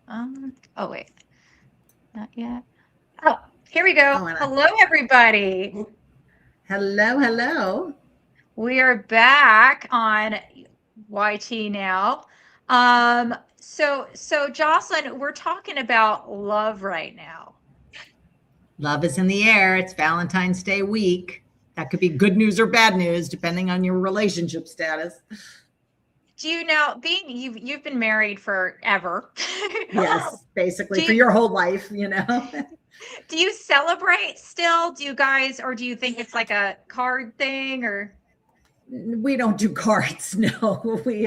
Oh wait, not yet. Oh, here we go. Oh, and Hello, everybody. hello, hello. We are back on YT now. So Jocelyn, we're talking about love right now. Love is in the air. It's Valentine's Day week. That could be good news or bad news, depending on your relationship status. Do you know, being you've been married forever? Yes, basically do for you, your whole life. do you celebrate still? Do you guys, or do you think it's like a card thing, or? We don't do cards. No, we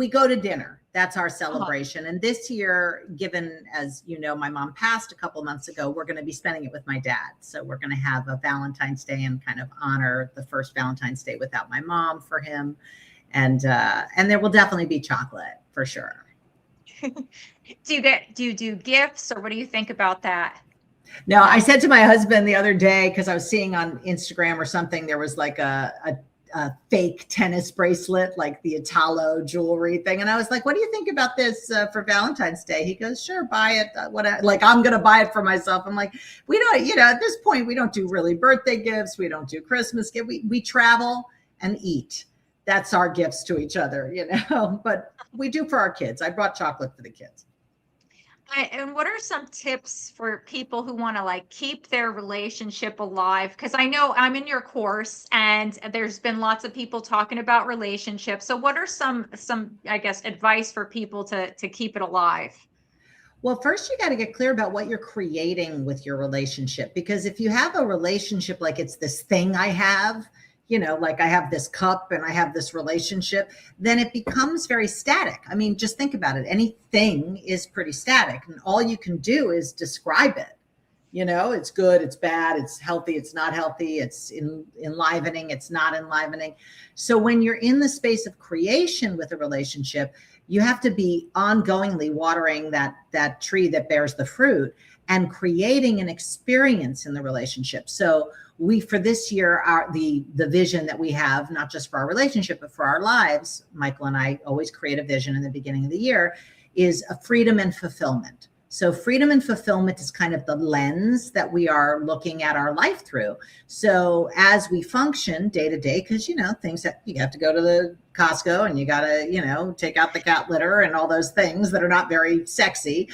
go to dinner. That's our Uh-huh. celebration. And this year, given as you know, my mom passed a couple months ago, we're going to be spending it with my dad. So we're going to have a Valentine's Day and kind of honor the first Valentine's Day without my mom for him. And there will definitely be chocolate for sure. Do you do gifts, or what do you think about that? No, I said to my husband the other day, because I was seeing on Instagram or something, there was like a fake tennis bracelet, like the Italo jewelry thing. And I was like, what do you think about this for Valentine's Day? He goes, sure, buy it. Like, I'm going to buy it for myself. I'm like, we don't, at this point, we don't do really birthday gifts. We don't do Christmas gifts. We travel and eat. That's our gifts to each other, but we do for our kids. I brought chocolate for the kids. And what are some tips for people who want to like keep their relationship alive? Because I know I'm in your course and there's been lots of people talking about relationships. So what are some I guess advice for people to keep it alive? Well, first you got to get clear about what you're creating with your relationship. Because if you have a relationship like it's this thing I have, like I have this cup and I have this relationship, then it becomes very static. I mean, just think about it. Anything is pretty static, and all you can do is describe it. It's good, it's bad, it's healthy, it's not healthy, it's enlivening, it's not enlivening. So when you're in the space of creation with a relationship, you have to be ongoingly watering that tree that bears the fruit and creating an experience in the relationship. So we, for this year, the vision that we have, not just for our relationship but for our lives, Michael and I always create a vision in the beginning of the year, is a freedom and fulfillment. So freedom and fulfillment is kind of the lens that we are looking at our life through. So as we function day to day, because, things that you have to go to the Costco and you got to, take out the cat litter and all those things that are not very sexy.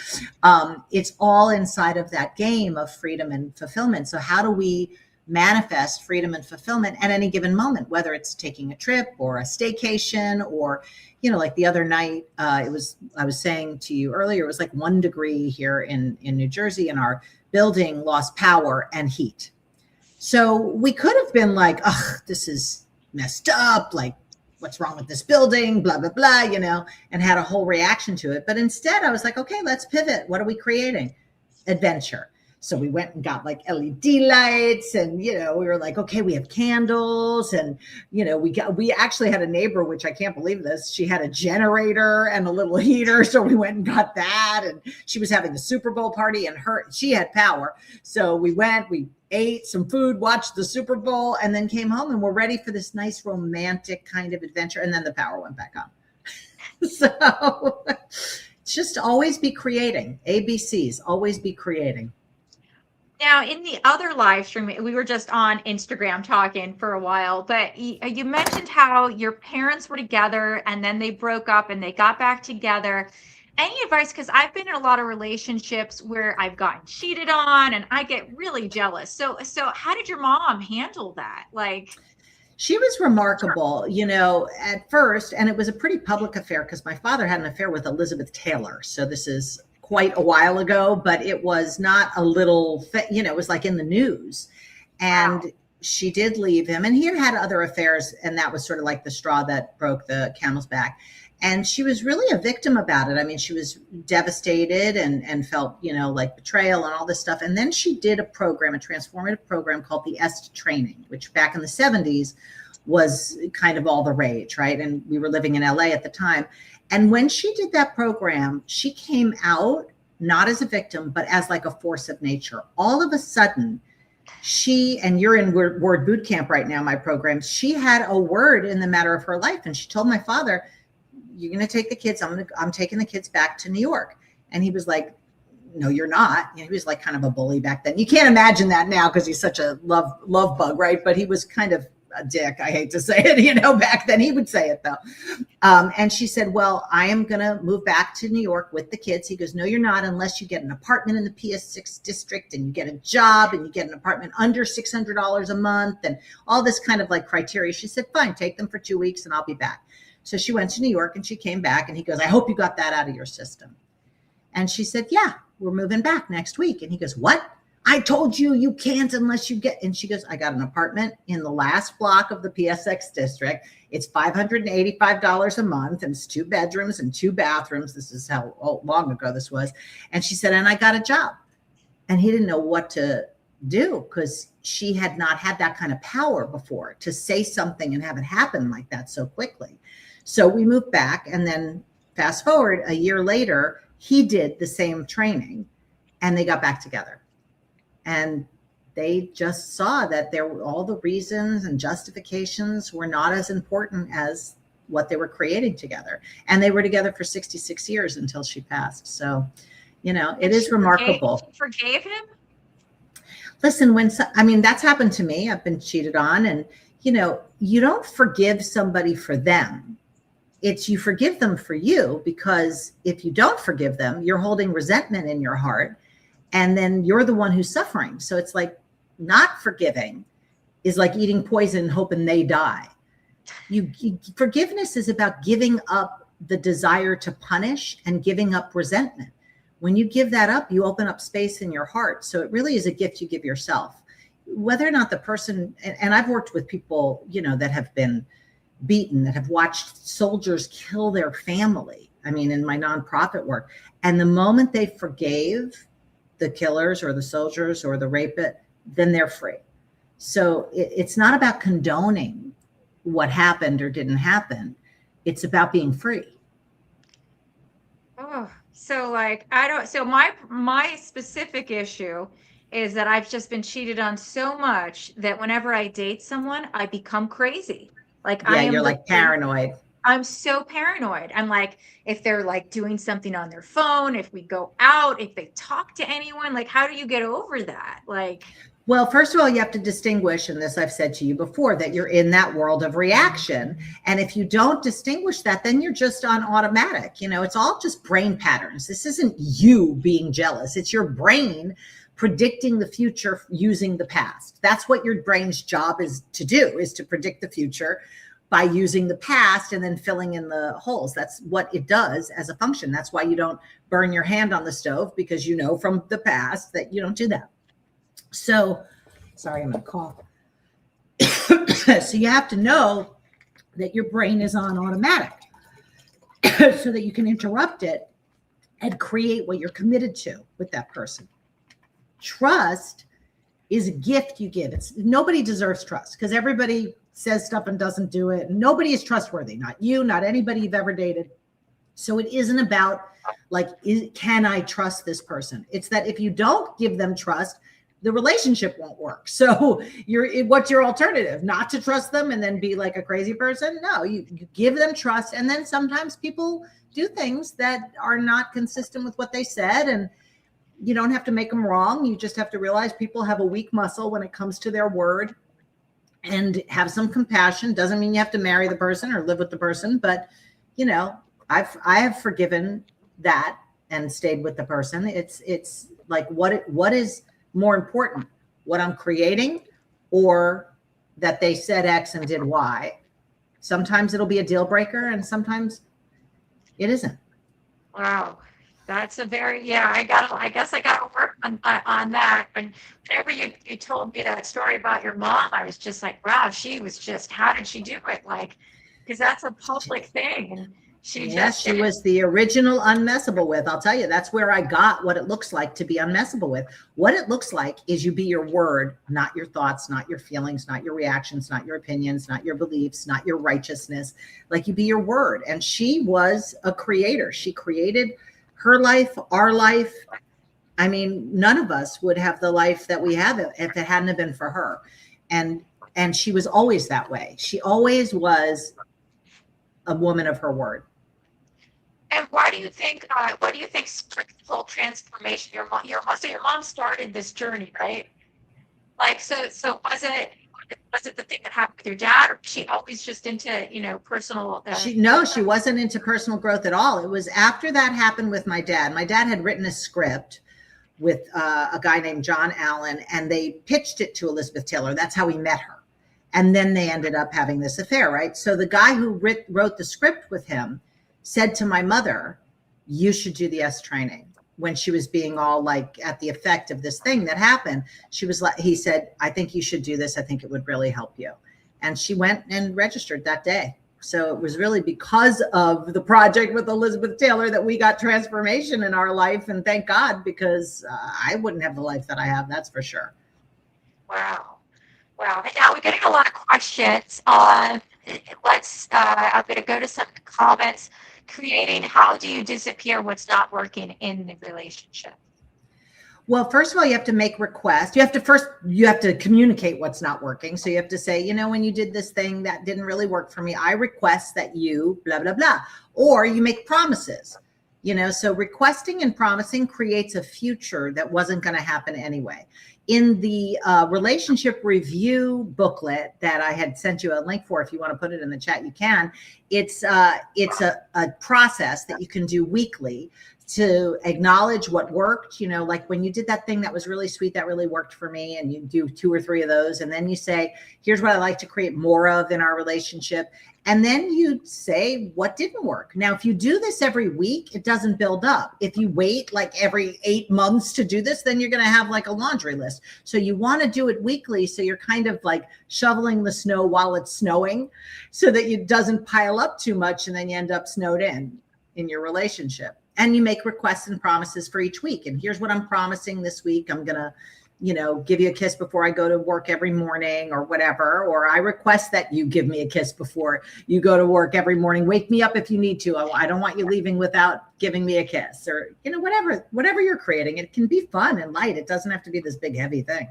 It's all inside of that game of freedom and fulfillment. So how do we manifest freedom and fulfillment at any given moment, whether it's taking a trip or a staycation or, like the other night, I was saying to you earlier, it was like 1 degree here in New Jersey, and our building lost power and heat. So we could have been like, oh, this is messed up. Like, what's wrong with this building? Blah, blah, blah, and had a whole reaction to it. But instead I was like, okay, let's pivot. What are we creating? Adventure. So we went and got like LED lights, and, we were like, okay, we have candles, and, we actually had a neighbor, which I can't believe this. She had a generator and a little heater. So we went and got that, and she was having the Super Bowl party, and she had power. So we ate some food, watched the Super Bowl, and then came home, and we're ready for this nice romantic kind of adventure. And then the power went back on. So it's just always be creating. ABCs, always be creating. Now, in the other live stream, we were just on Instagram talking for a while, but you mentioned how your parents were together and then they broke up and they got back together. Any advice? Because I've been in a lot of relationships where I've gotten cheated on and I get really jealous. So how did your mom handle that? Like, she was remarkable, at first, and it was a pretty public affair because my father had an affair with Elizabeth Taylor. So this is quite a while ago, but it was not a little, it was like in the news. And wow. She did leave him, and he had other affairs, and that was sort of like the straw that broke the camel's back. And she was really a victim about it. I mean, she was devastated and felt, like betrayal and all this stuff. And then she did a transformative program called the EST training, which back in the 70s was kind of all the rage, right? And we were living in LA at the time. And when she did that program, she came out not as a victim, but as like a force of nature. All of a sudden, and you're in Word Boot Camp right now, my program, she had a word in the matter of her life. And she told my father, you're going to take the kids. I'm taking the kids back to New York. And he was like, no, you're not. He was like kind of a bully back then. You can't imagine that now because he's such a love bug, right? But he was kind of a dick. I hate to say it, back then he would say it though. And she said, well, I am going to move back to New York with the kids. He goes, no, you're not, unless you get an apartment in the PS6 district and you get a job and you get an apartment under $600 a month and all this kind of like criteria. She said, fine, take them for 2 weeks and I'll be back. So she went to New York and she came back and he goes, I hope you got that out of your system. And she said, yeah, we're moving back next week. And he goes, what? I told you you can't unless you get. And she goes, I got an apartment in the last block of the PSX district. It's $585 a month and it's 2 bedrooms and 2 bathrooms. This is how long ago this was. And she said, and I got a job. And he didn't know what to do because she had not had that kind of power before to say something and have it happen like that so quickly. So we moved back, and then fast forward a year later, he did the same training and they got back together. And they just saw that there were all the reasons and justifications were not as important as what they were creating together. And they were together for 66 years until she passed. So, it is remarkable. She forgave him? Listen, that's happened to me. I've been cheated on. And, you don't forgive somebody for them. It's you forgive them for you, because if you don't forgive them, you're holding resentment in your heart. And then you're the one who's suffering. So it's like not forgiving is like eating poison, hoping they die. Forgiveness is about giving up the desire to punish and giving up resentment. When you give that up, you open up space in your heart. So it really is a gift you give yourself. Whether or not the person, and I've worked with people, that have been beaten, that have watched soldiers kill their family. In my nonprofit work. And the moment they forgave the killers or the soldiers or the rapist, then they're free. So it's not about condoning what happened or didn't happen. It's about being free. Oh, so my specific issue is that I've just been cheated on so much that whenever I date someone, I become crazy. You're like paranoid. I'm so paranoid. I'm like, if they're like doing something on their phone, if we go out, if they talk to anyone, like, how do you get over that? Well, first of all, you have to distinguish, and this I've said to you before, that you're in that world of reaction. And if you don't distinguish that, then you're just on automatic. It's all just brain patterns. This isn't you being jealous. It's your brain predicting the future using the past. That's what your brain's job is to do, is to predict the future by using the past and then filling in the holes. That's what it does as a function. That's why you don't burn your hand on the stove, because you know from the past that you don't do that. So, sorry, I'm going to cough. So you have to know that your brain is on automatic so that you can interrupt it and create what you're committed to with that person. Trust is a gift you give. Nobody deserves trust, because everybody says stuff and doesn't do it. Nobody is trustworthy, not you, not anybody you've ever dated. So it isn't about can I trust this person? It's that if you don't give them trust, the relationship won't work. So what's your alternative? Not to trust them and then be like a crazy person? No, you give them trust. And then sometimes people do things that are not consistent with what they said. And you don't have to make them wrong. You just have to realize people have a weak muscle when it comes to their word. And have some compassion. Doesn't mean you have to marry the person or live with the person, but I have forgiven that and stayed with the person. It's like what is more important, what I'm creating or that they said X and did Y. Sometimes it'll be a deal breaker and sometimes it isn't. Wow. That's a very, I guess I gotta work on that. And whenever you told me that story about your mom, I was just like, wow, how did she do it? Because that's a public thing. And she was the original unmessable with. I'll tell you, that's where I got what it looks like to be unmessable with. What it looks like is you be your word, not your thoughts, not your feelings, not your reactions, not your opinions, not your beliefs, not your righteousness. You be your word. And she was a creator. She created her life, our life. None of us would have the life that we have if it hadn't been for her. And she was always that way. She always was a woman of her word. why do you think, what do you think sparked the whole transformation? So your mom started this journey, right? Like, so was it the thing that happened with your dad, or was she always just into, personal, She wasn't into personal growth at all. It was after that happened with my dad. My dad had written a script with a guy named John Allen, and they pitched it to Elizabeth Taylor. That's how he met her. And then they ended up having this affair, right? So the guy who wrote the script with him said to my mother, you should do the S training. When she was being all like at the effect of this thing that happened, she was like, he said, I think you should do this. I think it would really help you. And she went and registered that day. So it was really because of the project with Elizabeth Taylor that we got transformation in our life. And thank God, because I wouldn't have the life that I have. That's for sure. Wow. Wow. And now we're getting a lot of questions. I'm going to go to some comments. Creating, how do you disappear what's not working in the relationship? Well, first of all, you have to make requests. You have to communicate what's not working. So you have to say, when you did this thing that didn't really work for me, I request that you blah, blah, blah. Or you make promises, so requesting and promising creates a future that wasn't going to happen anyway. In the relationship review booklet that I had sent you a link for, if you want to put it in the chat, you can. It's a process that you can do weekly to acknowledge what worked. Like when you did that thing that was really sweet, that really worked for me, and you do 2 or 3 of those, and then you say, here's what I like to create more of in our relationship. And then you say what didn't work. Now, if you do this every week, it doesn't build up. If you wait like every 8 months to do this, then you're going to have like a laundry list. So you want to do it weekly. So you're kind of like shoveling the snow while it's snowing, so that it doesn't pile up too much. And then you end up snowed in your relationship. And you make requests and promises for each week. And here's what I'm promising this week. I'm going to give you a kiss before I go to work every morning, or whatever. Or I request that you give me a kiss before you go to work every morning. Wake me up if you need to. I don't want you leaving without giving me a kiss, or, whatever you're creating. It can be fun and light. It doesn't have to be this big, heavy thing.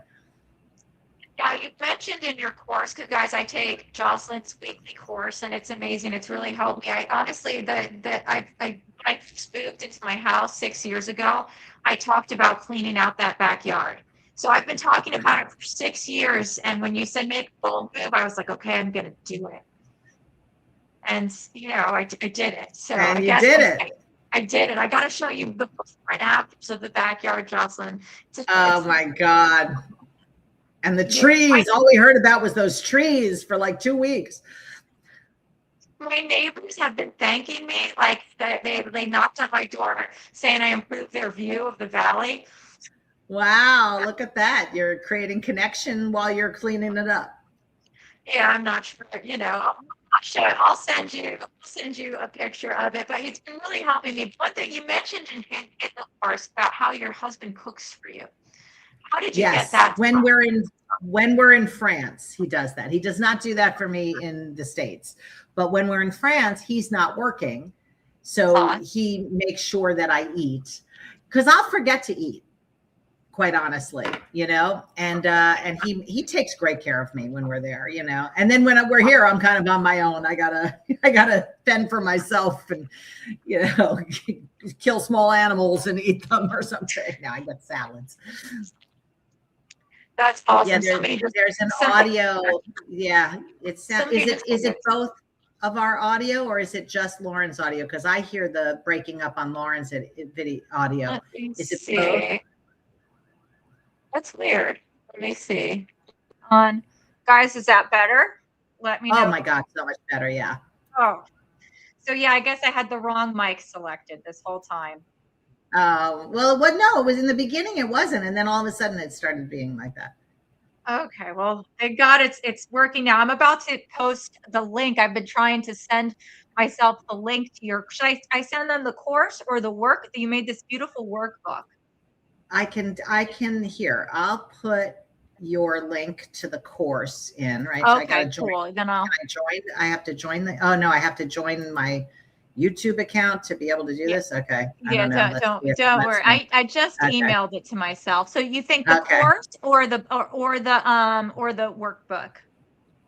Yeah, you mentioned in your course, because guys, I take Jocelyn's weekly course, and it's amazing. It's really helped me. I honestly, I moved into my house 6 years ago. I talked about cleaning out that backyard. So I've been talking about it for 6 years. And when you said make a bold move, I was like, okay, I'm going to do it. And, I did it. So and I you guess did it. I did it. I got to show you the before and afters of the backyard, Jocelyn. Oh my God. And the trees, all we heard about was those trees for like 2 weeks. My neighbors have been thanking me, like they knocked on my door saying I improved their view of the valley. Wow, look at that. You're creating connection while you're cleaning it up. Yeah, I'm not sure, I'll send you a picture of it, but it's been really helping me. One thing you mentioned in the course about how your husband cooks for you. How did you get that? When we're in France, he does that. He does not do that for me in the States. But when we're in France, he's not working. So he makes sure that I eat, because I'll forget to eat, quite honestly, and he takes great care of me when we're there, and then when we're here, I'm kind of on my own. I gotta fend for myself and, kill small animals and eat them or something. Now I get salads. That's awesome. Yeah, there's an audio. Yeah, is it both of our audio, or is it just Lauren's audio? Because I hear the breaking up on Lauren's video audio. Is it both? That's weird. Let me see. Guys, is that better? Let me know. Oh my God, so much better. Yeah. Oh, so yeah, I guess I had the wrong mic selected this whole time. Well, no, it was in the beginning. It wasn't. And then all of a sudden it started being like that. Okay. Well, thank God it's working now. I'm about to post the link. I've been trying to send myself the link to should I send them the course or the work? You made this beautiful workbook. I can here. I'll put your link to the course in, right? Okay, so I gotta join. Cool. Then I have to join I have to join my YouTube account to be able to do this. Okay. Yeah, don't worry. I just emailed it to myself. So you think the course or the workbook?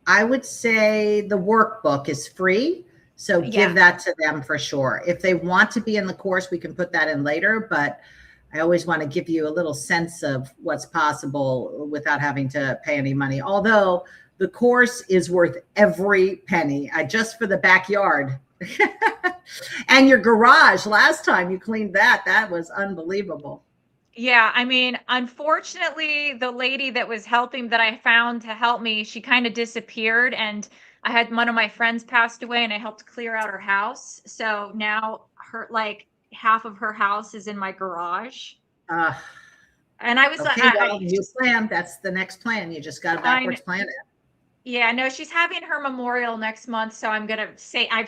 I would say the workbook is free. So give Yeah. that to them for sure. If they want to be in the course, we can put that in later, but I always want to give you a little sense of what's possible without having to pay any money. Although the course is worth every penny, just for the backyard. And your garage, last time you cleaned that was unbelievable. Yeah, I mean, unfortunately, the lady that was helping that I found to help me, she kind of disappeared, and I had one of my friends passed away and I helped clear out her house. So now her like half of her house is in my garage. Uh, And I was okay, well, you plan. That's the next plan. You just got to I backwards plan it. Yeah, no, she's having her memorial next month, so I'm gonna say I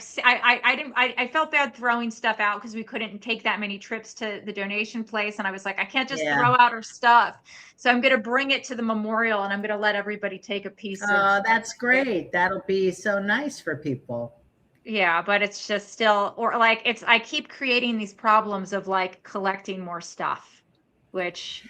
didn't I felt bad throwing stuff out because we couldn't take that many trips to the donation place, and I was like, I can't just Yeah. throw out her stuff, so I'm gonna bring it to the memorial, and I'm gonna let everybody take a piece of. Oh, that's great. That'll be so nice for people. Yeah, but it's just still, or like I keep creating these problems of like collecting more stuff, which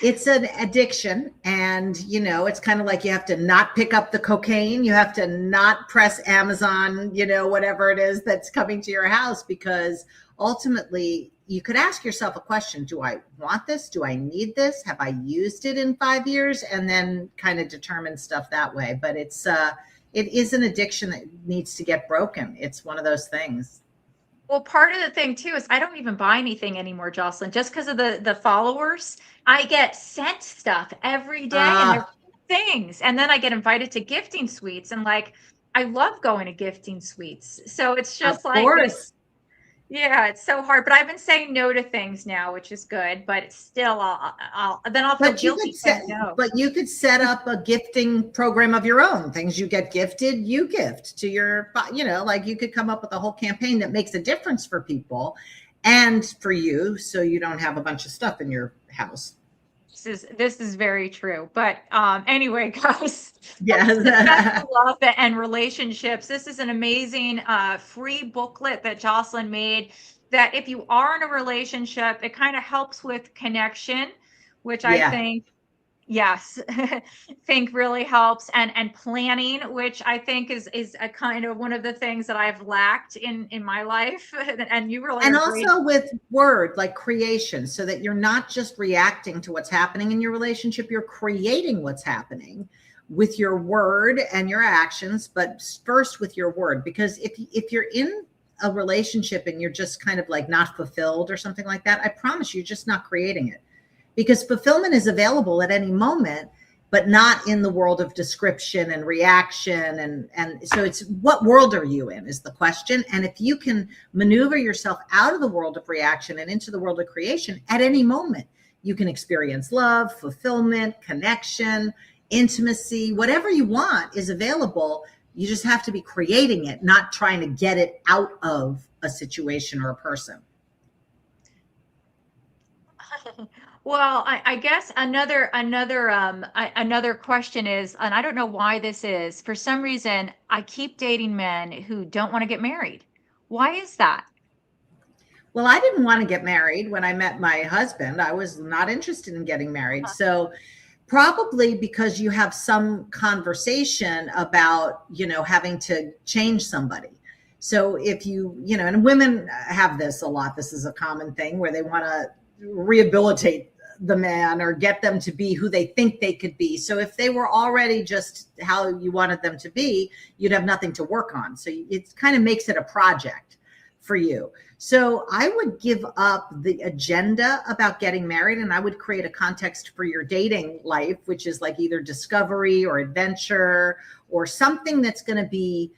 It's an addiction, and it's kind of like you have to not pick up the cocaine, you have to not press Amazon, whatever it is that's coming to your house, because ultimately you could ask yourself a question: do I want this? Do I need this? Have I used it in 5 years? And then kind of determine stuff that way. But it is an addiction that needs to get broken. It's one of those things. Well, part of the thing too is I don't even buy anything anymore, Jocelyn, just because of the followers. I get sent stuff every day, and they're things, and then I get invited to gifting suites, and like I love going to gifting suites. So it's Of just like course. this. Yeah, it's so hard, but I've been saying no to things now, which is good. But it's still, I'll then I'll feel But you guilty could set, saying no. but you could set up a gifting program of your own. Things you get gifted, you gift to your, like you could come up with a whole campaign that makes a difference for people and for you, so you don't have a bunch of stuff in your house. This is very true. But anyway, guys, Yes. love and relationships. This is an amazing free booklet that Jocelyn made. That if you are in a relationship, it kind of helps with connection, which I Yeah. think, yes, think really helps, and planning, which I think is a kind of one of the things that I've lacked in my life, and you really And are great. also with word, like creation, so that you're not just reacting to what's happening in your relationship, you're creating what's happening with your word and your actions, but first with your word. Because if you're in a relationship and you're just kind of like not fulfilled or something like that, I promise you're just not creating it, because fulfillment is available at any moment, but not in the world of description and reaction. And so it's, what world are you in is the question. And if you can maneuver yourself out of the world of reaction and into the world of creation, at any moment, you can experience love, fulfillment, connection, intimacy, whatever you want is available. You just have to be creating it, not trying to get it out of a situation or a person. Well, I guess another question is, and I don't know why this is. For some reason, I keep dating men who don't want to get married. Why is that? Well, I didn't want to get married when I met my husband. I was not interested in getting married. So probably because you have some conversation about, having to change somebody. So if and women have this a lot. This is a common thing where they want to rehabilitate the man or get them to be who they think they could be. So if they were already just how you wanted them to be, you'd have nothing to work on. So it kind of makes it a project for you. So I would give up the agenda about getting married, and I would create a context for your dating life, which is like either discovery or adventure or something that's going to be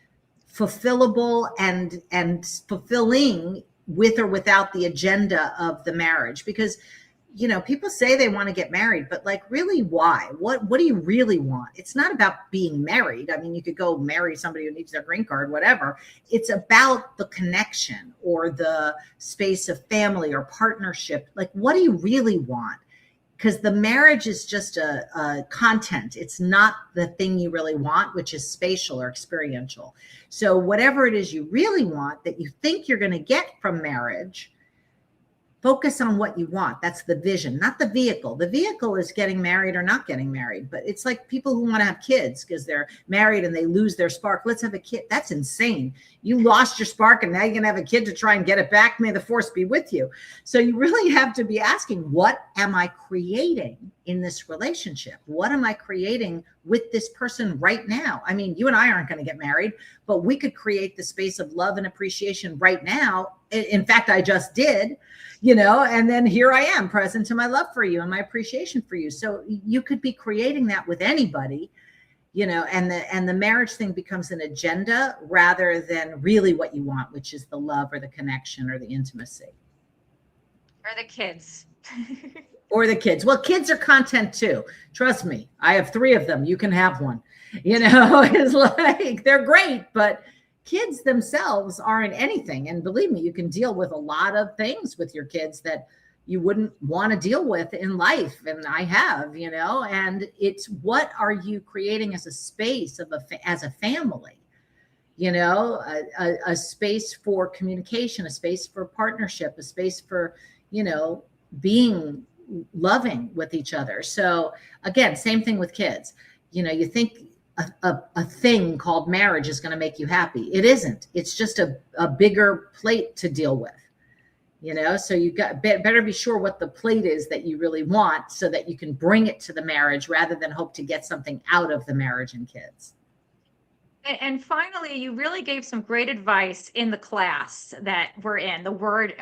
fulfillable and fulfilling with or without the agenda of the marriage. Because people say they want to get married, but like, really, why? What do you really want? It's not about being married. I mean, you could go marry somebody who needs their green card, whatever. It's about the connection or the space of family or partnership. Like, what do you really want? Because the marriage is just a content. It's not the thing you really want, which is spatial or experiential. So whatever it is you really want that you think you're going to get from marriage, Focus on what you want. That's the vision, not the vehicle. The vehicle is getting married or not getting married. But it's like people who want to have kids because they're married and they lose their spark. Let's have a kid. That's insane. You lost your spark and now you're going to have a kid to try and get it back. May the force be with you. So you really have to be asking, what am I creating in this relationship? What am I creating with this person right now? I mean, you and I aren't going to get married, but we could create the space of love and appreciation right now. In fact, I just did, and then here I am, present to my love for you and my appreciation for you. So you could be creating that with anybody, and the marriage thing becomes an agenda rather than really what you want, which is the love or the connection or the intimacy. Or the kids. Or the kids. Well, kids are content too. Trust me. I have 3 of them. You can have one. It's like they're great, but kids themselves aren't anything. And believe me, you can deal with a lot of things with your kids that you wouldn't want to deal with in life. And I have, and it's what are you creating as a space as a family? A space for communication, a space for partnership, a space for, being loving with each other. So again, same thing with kids. You think a thing called marriage is going to make you happy. It isn't. It's just a bigger plate to deal with. So you better be sure what the plate is that you really want so that you can bring it to the marriage rather than hope to get something out of the marriage and kids. And finally, you really gave some great advice in the class that we're in, the word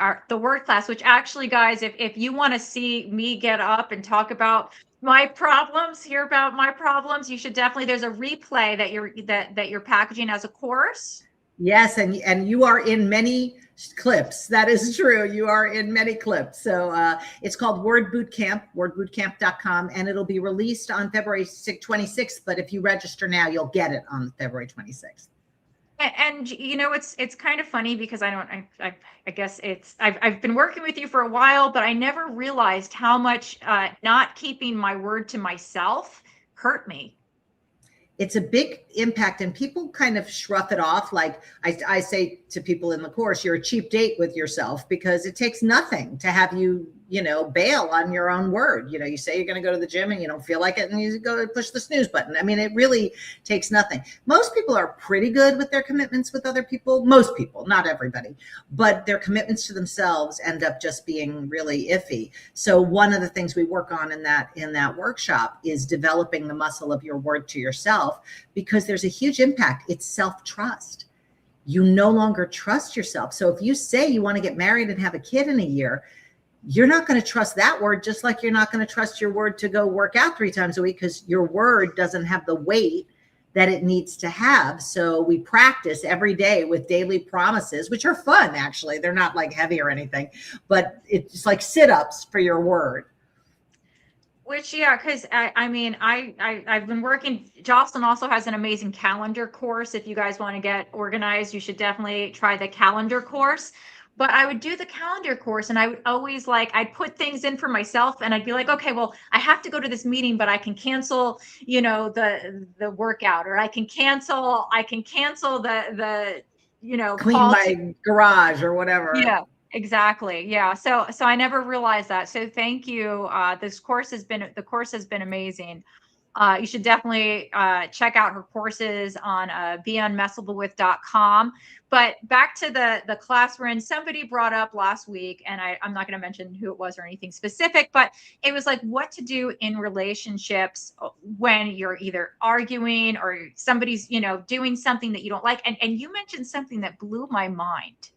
class, which actually, guys, if you want to see me get up and talk about my problems, hear about my problems, you should definitely, there's a replay that you're packaging as a course. Yes, and you are in many clips. That is true. You are in many clips. So it's called Word Bootcamp, wordbootcamp.com, and it'll be released on February 26th. But if you register now, you'll get it on February 26th. And it's kind of funny because I guess I've been working with you for a while, but I never realized how much not keeping my word to myself hurt me. It's a big impact, and people kind of shrug it off. Like I say to people in the course, you're a cheap date with yourself because it takes nothing to have you, bail on your own word. You say you're going to go to the gym and you don't feel like it and you go push the snooze button. I mean, it really takes nothing. Most people are pretty good with their commitments with other people. Most people, not everybody, but their commitments to themselves end up just being really iffy. So one of the things we work on in that workshop is developing the muscle of your word to yourself, because there's a huge impact. It's self-trust. You no longer trust yourself. So if you say you want to get married and have a kid in a year, you're not going to trust that word, just like you're not going to trust your word to go work out 3 times a week, because your word doesn't have the weight that it needs to have. So we practice every day with daily promises, which are fun, actually. They're not like heavy or anything, but it's like sit-ups for your word. Which, yeah, because I've been working. Jocelyn also has an amazing calendar course. If you guys want to get organized, you should definitely try the calendar course. But I would do the calendar course and I would always I'd put things in for myself and I'd be like, okay, well, I have to go to this meeting, but I can cancel, the workout, or I can cancel the clean my garage or whatever. Yeah. Exactly. Yeah. So I never realized that. So thank you. The course has been amazing. You should definitely check out her courses on beunmessabledwith.com. But back to the class we're in, somebody brought up last week, and I'm not going to mention who it was or anything specific, but it was like what to do in relationships when you're either arguing or somebody's, doing something that you don't like. And you mentioned something that blew my mind.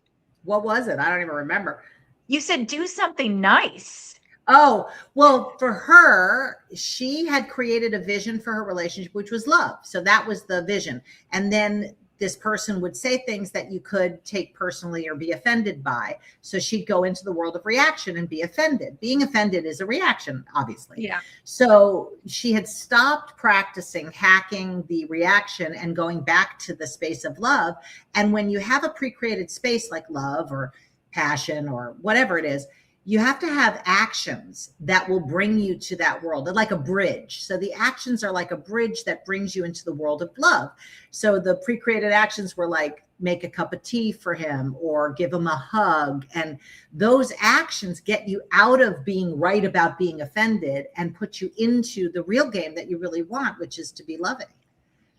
What was it? I don't even remember. You said do something nice. Oh, well, for her, she had created a vision for her relationship, which was love. So that was the vision. And then this person would say things that you could take personally or be offended by. So she'd go into the world of reaction and be offended. Being offended is a reaction, obviously. Yeah. So she had stopped practicing hacking the reaction and going back to the space of love. And when you have a pre-created space like love or passion or whatever it is, you have to have actions that will bring you to that world. They're like a bridge. So the actions are like a bridge that brings you into the world of love. So the pre-created actions were like make a cup of tea for him or give him a hug. And those actions get you out of being right about being offended and put you into the real game that you really want, which is to be loving.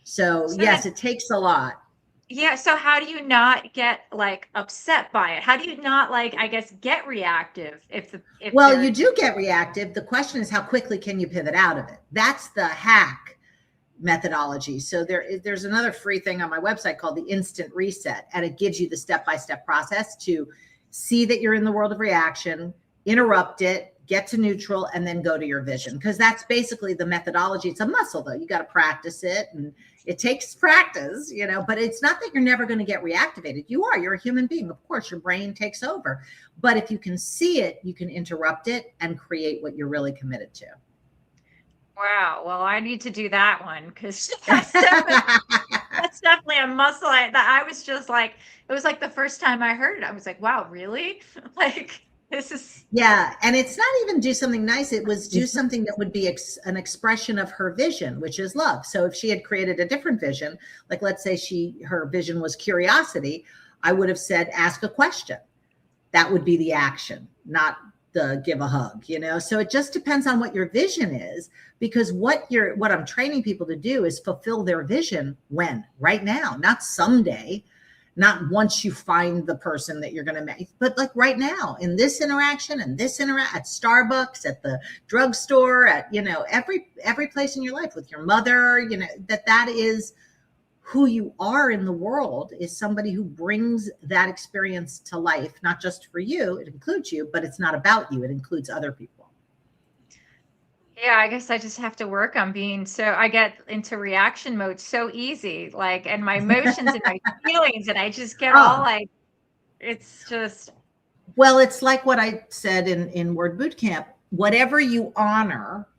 So yes, it takes a lot. Yeah. So how do you not get like upset by it? How do you not like, I guess, get reactive if Well, they're you do get reactive. The question is how quickly can you pivot out of it? That's the hack methodology. So there's another free thing on my website called the instant reset, and it gives you the step-by-step process to see that you're in the world of reaction, interrupt it, get to neutral, and then go to your vision. Because that's basically the methodology. It's a muscle though. You got to practice it, and it takes practice, but it's not that you're never going to get reactivated. You're a human being. Of course, your brain takes over. But if you can see it, you can interrupt it and create what you're really committed to. Wow. Well, I need to do that one because that's definitely a muscle. I was just like, it was like the first time I heard it, I was like, wow, really? Like, this is. Yeah. And it's not even do something nice. It was do something that would be an expression of her vision, which is love. So if she had created a different vision, like let's say her vision was curiosity, I would have said, ask a question. That would be the action, not the give a hug, So it just depends on what your vision is, because what I'm training people to do is fulfill their vision right now, not someday, not once you find the person that you're going to make, but like right now in this interaction and this at Starbucks, at the drugstore, at, every place in your life with your mother, that is who you are in the world, is somebody who brings that experience to life, not just for you. It includes you, but it's not about you. It includes other people. Yeah, I guess I just have to work on I get into reaction mode so easy, like, and my emotions and my feelings, and I just get all like, it's just. Well, it's like what I said in Word Boot Camp, whatever you honor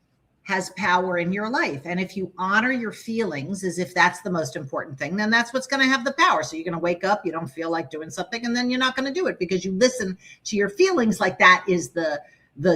has power in your life. And if you honor your feelings as if that's the most important thing, then that's what's going to have the power. So you're going to wake up, you don't feel like doing something, and then you're not going to do it because you listen to your feelings like that is the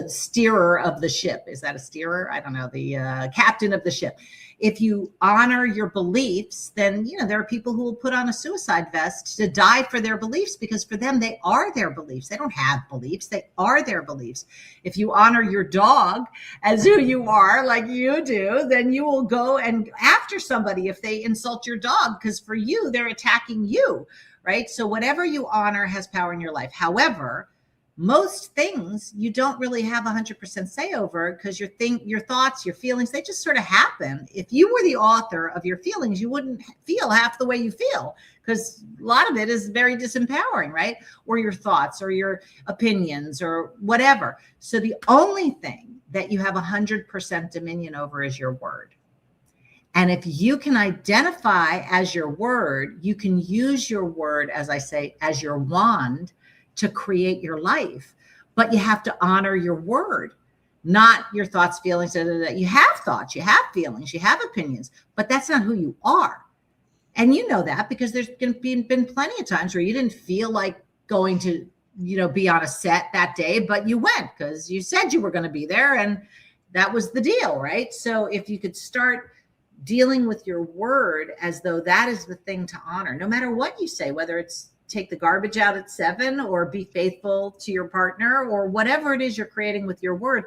steerer of the ship. Is that a steerer? I don't know. The captain of the ship. If you honor your beliefs, then, there are people who will put on a suicide vest to die for their beliefs, because for them, they are their beliefs. They don't have beliefs. They are their beliefs. If you honor your dog as who you are, like you do, then you will go and after somebody if they insult your dog, because for you, they're attacking you, right? So whatever you honor has power in your life. However, most things you don't really have 100% say over, because your thoughts, your feelings, they just sort of happen. If you were the author of your feelings, you wouldn't feel half the way you feel, because a lot of it is very disempowering, right? Or your thoughts or your opinions or whatever. So the only thing that you have 100% dominion over is your word. And if you can identify as your word, you can use your word, as I say, as your wand to create your life. But you have to honor your word, not your thoughts, feelings. You have thoughts, you have feelings, you have opinions, but that's not who you are. And you know that because there's been plenty of times where you didn't feel like going to, be on a set that day, but you went because you said you were going to be there, and that was the deal, right? So if you could start dealing with your word as though that is the thing to honor, no matter what you say, whether it's take the garbage out at 7 or be faithful to your partner or whatever it is you're creating with your word.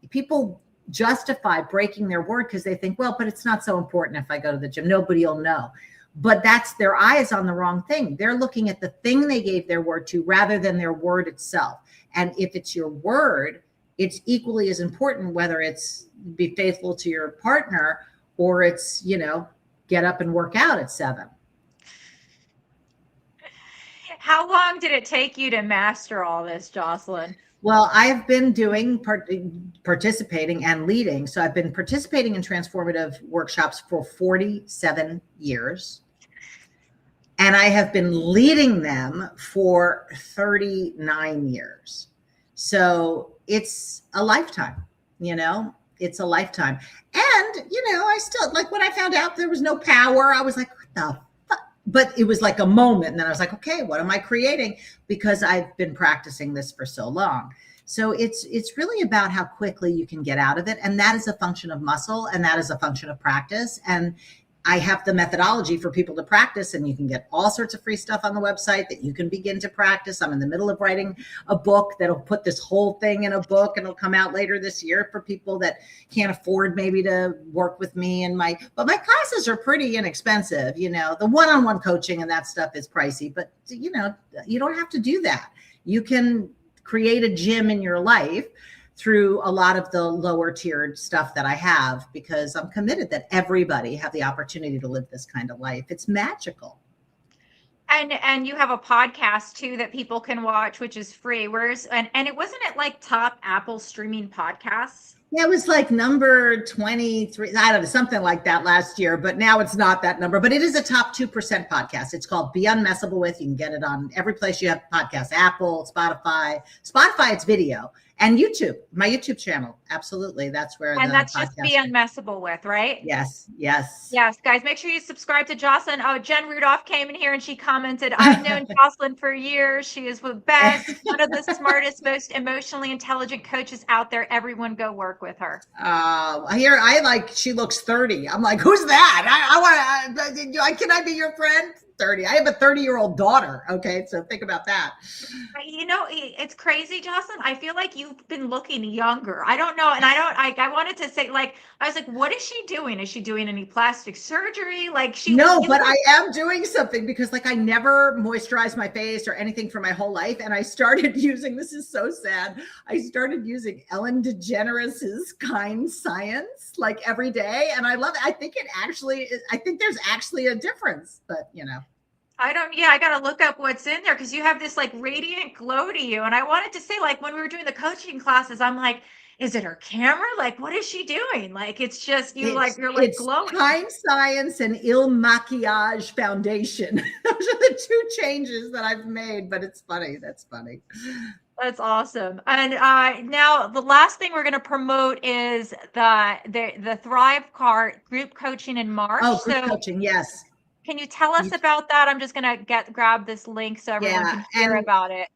People justify breaking their word because they think, well, but it's not so important if I go to the gym, nobody will know. But that's their eyes on the wrong thing. They're looking at the thing they gave their word to rather than their word itself. And if it's your word, it's equally as important whether it's be faithful to your partner or it's, get up and work out at 7. How long did it take you to master all this, Jocelyn? Well, I have been participating and leading. So I've been participating in transformative workshops for 47 years. And I have been leading them for 39 years. So it's a lifetime, it's a lifetime. And, I still, like when I found out there was no power, I was like, what the fuck? But it was like a moment. And then I was like, okay, what am I creating? Because I've been practicing this for so long. So it's really about how quickly you can get out of it. And that is a function of muscle, and that is a function of practice. And I have the methodology for people to practice, and you can get all sorts of free stuff on the website that you can begin to practice. I'm in the middle of writing a book that'll put this whole thing in a book, and it'll come out later this year for people that can't afford maybe to work with me. And but my classes are pretty inexpensive. You know, the one-on-one coaching and that stuff is pricey, but you know, you don't have to do that. You can create a gym in your life through a lot of the lower tiered stuff that I have, because I'm committed that everybody have the opportunity to live this kind of life. It's magical. And you have a podcast too that people can watch, which is free. And it wasn't it like top Apple streaming podcasts? Yeah, it was like number 23, I don't know, something like that last year, but now it's not that number, but it is a top 2% podcast. It's called Be Unmessable With. You can get it on every place you have podcasts, Apple, Spotify, it's video, and YouTube, my YouTube channel. Absolutely. That's where and that's just Be Unmessable With, right? Yes. Yes, guys, make sure you subscribe to Jocelyn. Oh, Jen Rudolph came in here and she commented, I've known Jocelyn for years. She is the best, one of the smartest, most emotionally intelligent coaches out there. Everyone go work with her. She looks 30. I'm like, who's that? Can I be your friend? 30. I have a 30-year-old daughter. Okay. So think about that. You know, it's crazy, Jocelyn. I feel like you've been looking younger. I don't know. And I wanted to say, like, I was like, what is she doing? Is she doing any plastic surgery? Like but I am doing something, because like I never moisturized my face or anything for my whole life. And I started using, this is so sad. I started using Ellen DeGeneres's Kind Science like every day. And I love it. I think there's actually a difference, but you know. I got to look up what's in there, because you have this like radiant glow to you. And I wanted to say, like, when we were doing the coaching classes, I'm like, is it her camera? Like, what is she doing? Like, it's just you're like glowing. Kind Science and Il Maquillage Foundation. Those are the two changes that I've made, but it's funny. That's funny. That's awesome. And now the last thing we're going to promote is the Thrive Cart group coaching in March. Oh, group coaching, yes. Can you tell us about that? I'm just going to grab this link so everyone can hear about it.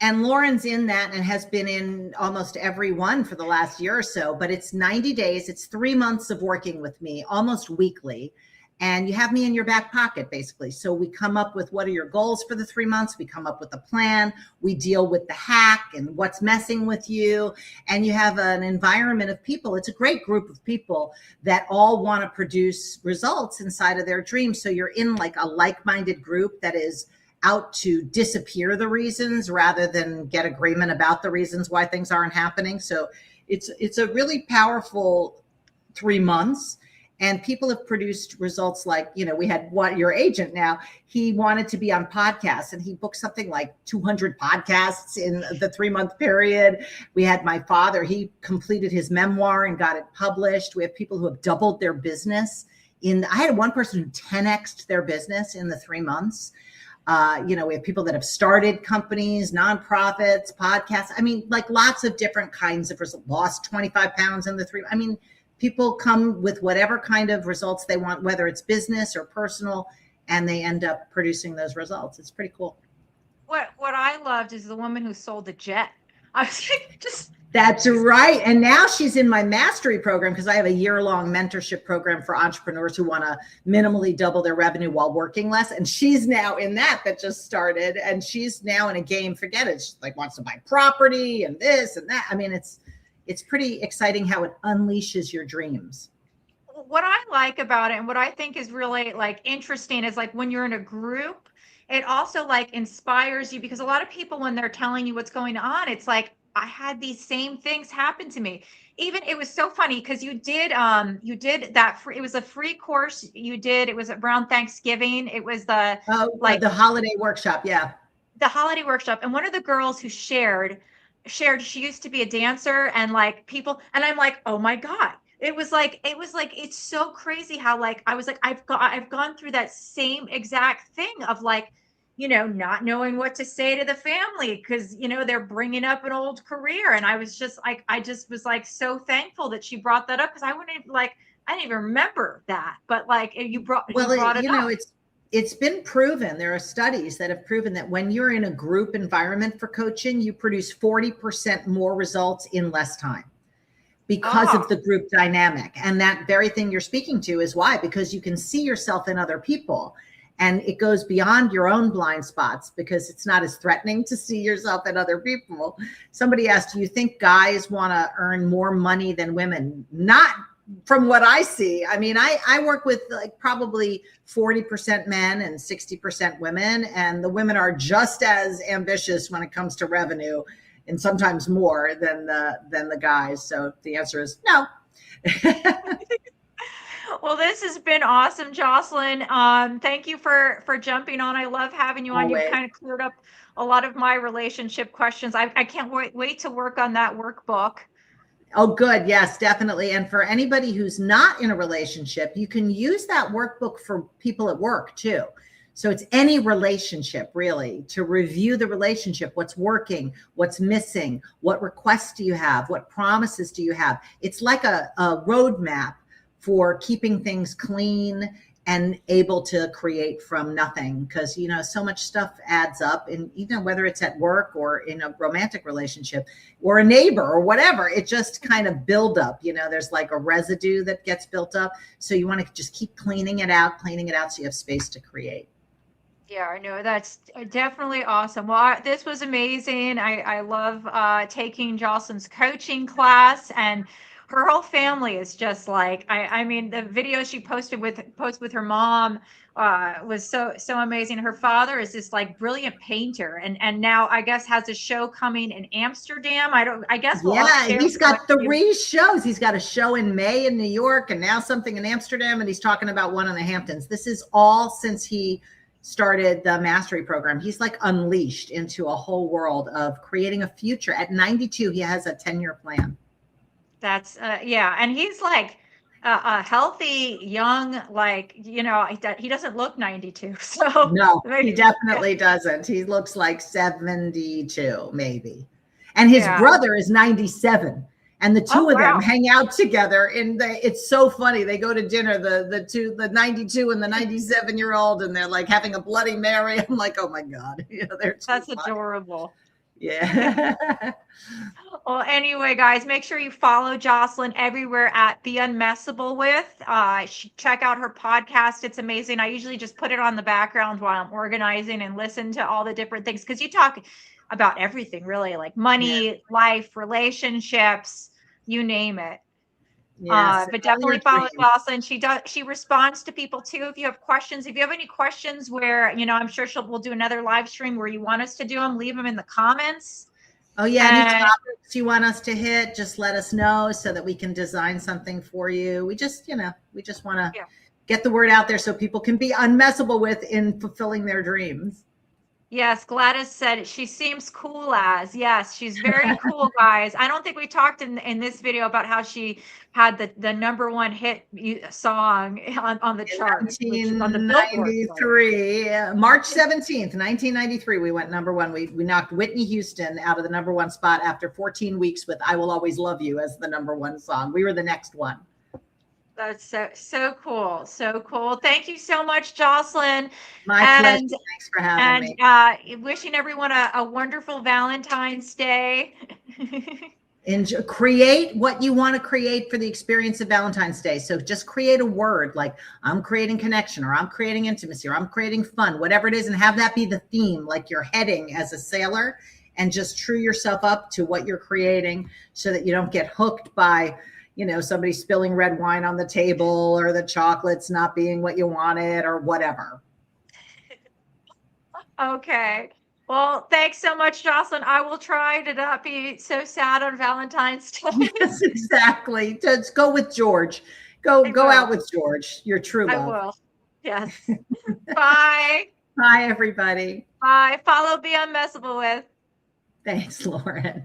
And Lauren's in that and has been in almost every one for the last year or so, but it's 90 days. It's 3 months of working with me almost weekly. And you have me in your back pocket, basically. So we come up with what are your goals for the 3 months. We come up with a plan. We deal with the hack and what's messing with you. And you have an environment of people. It's a great group of people that all want to produce results inside of their dreams. So you're in like a like-minded group that is out to disappear the reasons rather than get agreement about the reasons why things aren't happening. So it's a really powerful 3 months. And people have produced results like, you know, we had your agent now, he wanted to be on podcasts and he booked something like 200 podcasts in the 3 month period. We had my father, he completed his memoir and got it published. We have people who have doubled their business. I had one person who 10x'd their business in the 3 months. We have people that have started companies, nonprofits, podcasts. I mean, like lots of different kinds of results, lost 25 pounds in the 3. I mean, people come with whatever kind of results they want, whether it's business or personal, and they end up producing those results. It's pretty cool. What I loved is the woman who sold a jet. I was like, That's right. And now she's in my mastery program, because I have a year-long mentorship program for entrepreneurs who want to minimally double their revenue while working less. And she's now in that just started. And she's now in a game, forget it. She like wants to buy property and this and that. I mean, it's pretty exciting how it unleashes your dreams. What I like about it and what I think is really like interesting is like when you're in a group, it also like inspires you, because a lot of people, when they're telling you what's going on, it's like, I had these same things happen to me. Even it was so funny because you did that free, it was a free course you did. It was around Thanksgiving. It was the holiday workshop. Yeah. The holiday workshop. And one of the girls who shared, she used to be a dancer and like people, and I'm like, oh my God. It was like, it's so crazy how like, I was like, I've gone through that same exact thing of like, you know, not knowing what to say to the family because, you know, they're bringing up an old career. And I was just like, was like so thankful that she brought that up because I didn't even remember that. But like you brought it up. You know, it's been proven, there are studies that have proven that when you're in a group environment for coaching, you produce 40% more results in less time because of Oh, the group dynamic. And that very thing you're speaking to is why, because you can see yourself in other people. And it goes beyond your own blind spots because it's not as threatening to see yourself in other people. Somebody asked, do you think guys want to earn more money than women? Not from what I see. I mean, I work with like probably 40% men and 60% women, and the women are just as ambitious when it comes to revenue, and sometimes more than the guys. So the answer is no. well, this has been awesome, Jocelyn. Thank you for jumping on. I love having you on. You've Always. kind of cleared up a lot of my relationship questions. I can't wait to work on that workbook. Oh, good. Yes, definitely. And for anybody who's not in a relationship, you can use that workbook for people at work too. So it's any relationship really, to review the relationship, what's working, what's missing, what requests do you have, what promises do you have. It's like a roadmap for keeping things clean and able to create from nothing, because so much stuff adds up, and whether it's at work or in a romantic relationship or a neighbor or whatever, it just kind of build up. There's like a residue that gets built up, so you want to just keep cleaning it out so you have space to create. Yeah, I know. That's definitely awesome. Well, this was amazing. I love taking Jocelyn's coaching class, and her whole family is just like, I mean, the video she post with her mom was so amazing. Her father is this like brilliant painter, and now I guess has a show coming in Amsterdam. I guess we'll all Yeah, share he's what got 3 shows. He's got a show in May in New York, and now something in Amsterdam, and he's talking about one in the Hamptons. This is all since he started the mastery program. He's like unleashed into a whole world of creating a future. At 92, he has a 10-year plan. That's yeah, and he's like a healthy young, like he doesn't look 92, so No, he maybe, definitely doesn't. He looks like 72, maybe. And his yeah. brother is 97. And the Oh two of them wow, hang out together, and it's so funny. They go to dinner, the 92 and the 97-year-old, and they're like having a Bloody Mary. I'm like, oh my God, they're too that's funny. adorable. Yeah. Well, anyway, guys, make sure you follow Jocelyn everywhere at Be Unmessable With. Check out her podcast. It's amazing. I usually just put it on the background while I'm organizing and listen to all the different things, because you talk about everything really, like Yeah. money, life, relationships, you name it. Yes. But All your definitely follow dreams. Jocelyn. She responds to people too. If you have questions, if you have any questions where, I'm sure we'll do another live stream where you want us to do them, leave them in the comments. Oh yeah. Any And topics you want us to hit, just let us know so that we can design something for you. We just want to yeah. get the word out there so people can be unmessable with in fulfilling their dreams. Yes, Gladys said she seems cool as. Yes, she's very cool, guys. I don't think we talked in this video about how she had the number one hit song on the chart, which is on the Billboard chart. 1993, March 17th, 1993, we went number one. We knocked Whitney Houston out of the number one spot after 14 weeks with I Will Always Love You as the number one song. We were the next one. That's so cool. So cool. Thank you so much, Jocelyn. My pleasure. And Thanks for having me. wishing everyone a wonderful Valentine's Day. Create what you want to create for the experience of Valentine's Day. So just create a word like I'm creating connection, or I'm creating intimacy, or I'm creating fun, whatever it is, and have that be the theme, like you're heading as a sailor, and just true yourself up to what you're creating so that you don't get hooked by somebody spilling red wine on the table, or the chocolates not being what you wanted, or whatever. Okay. Well, thanks so much, Jocelyn. I will try to not be so sad on Valentine's Day. Yes, exactly. Just go with George. Go out with George, your true love. I will. Yes. Bye. Bye, everybody. Bye. Follow Be Unmessable With. Thanks, Lauren.